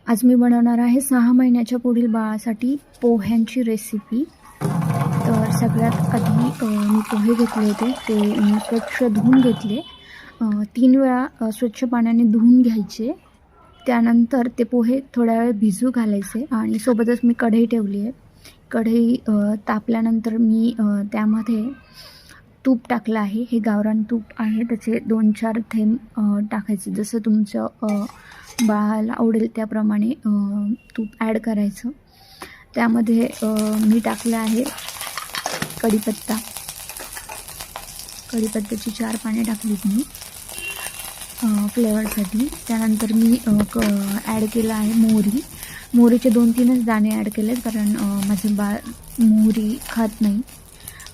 आज मी बनवणार आहे 6 महिन्याच्या पुढील बाळासाठी पोह्यांची रेसिपी। तर सगळ्यात आधी मी पोहे घेतले होते, ते मी स्वच्छ धुवून घेतले। 3 वेळा स्वच्छ पाण्याने धुवून घ्यायचे। त्यानंतर ते पोहे थोड्या वेळ भिजू घालायचे आणि सोबतच मी कढई ठेवली आहे। कढई तापल्यानंतर मी त्यामध्ये तूप टाकलं आहे। हे गावरान तूप आहे, त्याचे 2-4 थेंब टाकायचे। जसं तुमचं बाळाला आवडेल त्याप्रमाणे तूप ॲड करायचं। त्यामध्ये मी टाकलं आहे कढीपत्ता। कढीपत्त्याची 4 पाने टाकलीत मी फ्लेवरसाठी। त्यानंतर मी ॲड केलं आहे मोहरी। मोहरीचे 2-3च दाणे ॲड केलेत, कारण माझे बाळ मोहरी खात नाही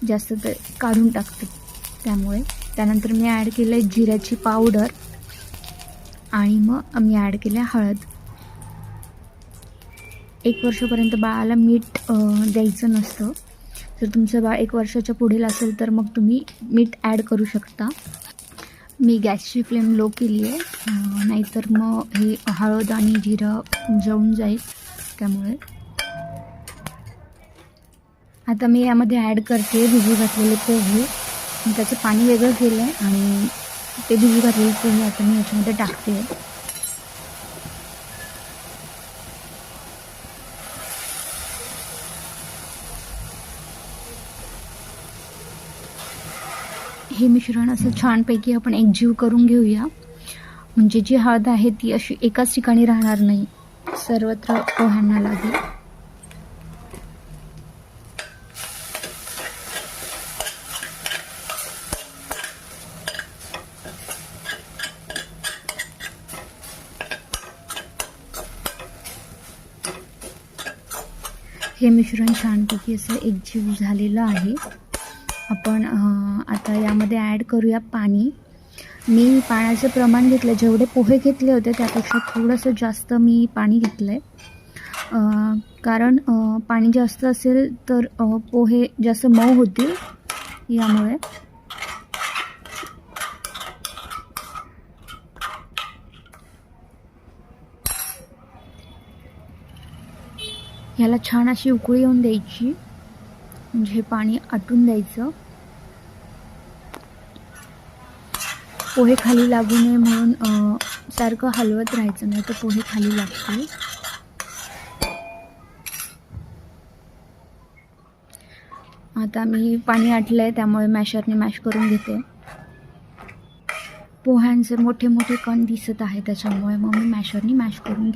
जास्त, तर काढून टाकते त्यामुळे। त्यानंतर मी ॲड केलं आहे जिऱ्याची पावडर आणि मग मी ॲड केलं हळद। 1 वर्षापर्यंत बाळाला मीठ द्यायचं नसतं। जर तुमचं बाळ 1 वर्षाच्या पुढील असेल तर मग तुम्ही मीठ ॲड करू शकता। मी गॅसची फ्लेम लो केली आहे, नाहीतर मग हे हळद आणि जिरं जळून जाईल त्यामुळे। आता मी यामध्ये ॲड करते भिजू घातलेले पोहे। त्याचं पाणी वेगळं केलं आहे आणि ते भिजू घातलेले पोहे आता मी याच्यामध्ये टाकते। हे मिश्रण असं छानपैकी आपण एकजीव करून घेऊया, म्हणजे जी हळद आहे ती अशी एकाच ठिकाणी राहणार नाही, सर्वत्र पोह्यांना लागेल। हे मिश्रण छानपैकी असं एकजीव झालेलं आहे। आपण आता यामध्ये ॲड करूया पाणी। मी पाण्याचं प्रमाण घेतलं, जेवढे पोहे घेतले होते त्यापेक्षा थोडंसं जास्त मी पाणी घेतलं आहे, कारण पाणी जास्त असेल तर पोहे जास्त मऊ होतील यामुळे। याला छान अशी उकळी येऊन द्यायची, म्हणजे हे पाणी आटून द्यायचं। पोहे खाली लागू नये म्हणून सारखं हलवत राहायचं, नाही तर पोहे खाली लागतील। आता मी पाणी आटलं आहे त्यामुळे मॅशरने मॅश करून घेते। पोह्यांचे मोठे मोठे कण दिसत आहे त्याच्यामुळे मग मी मॅशरने मॅश करून घेते।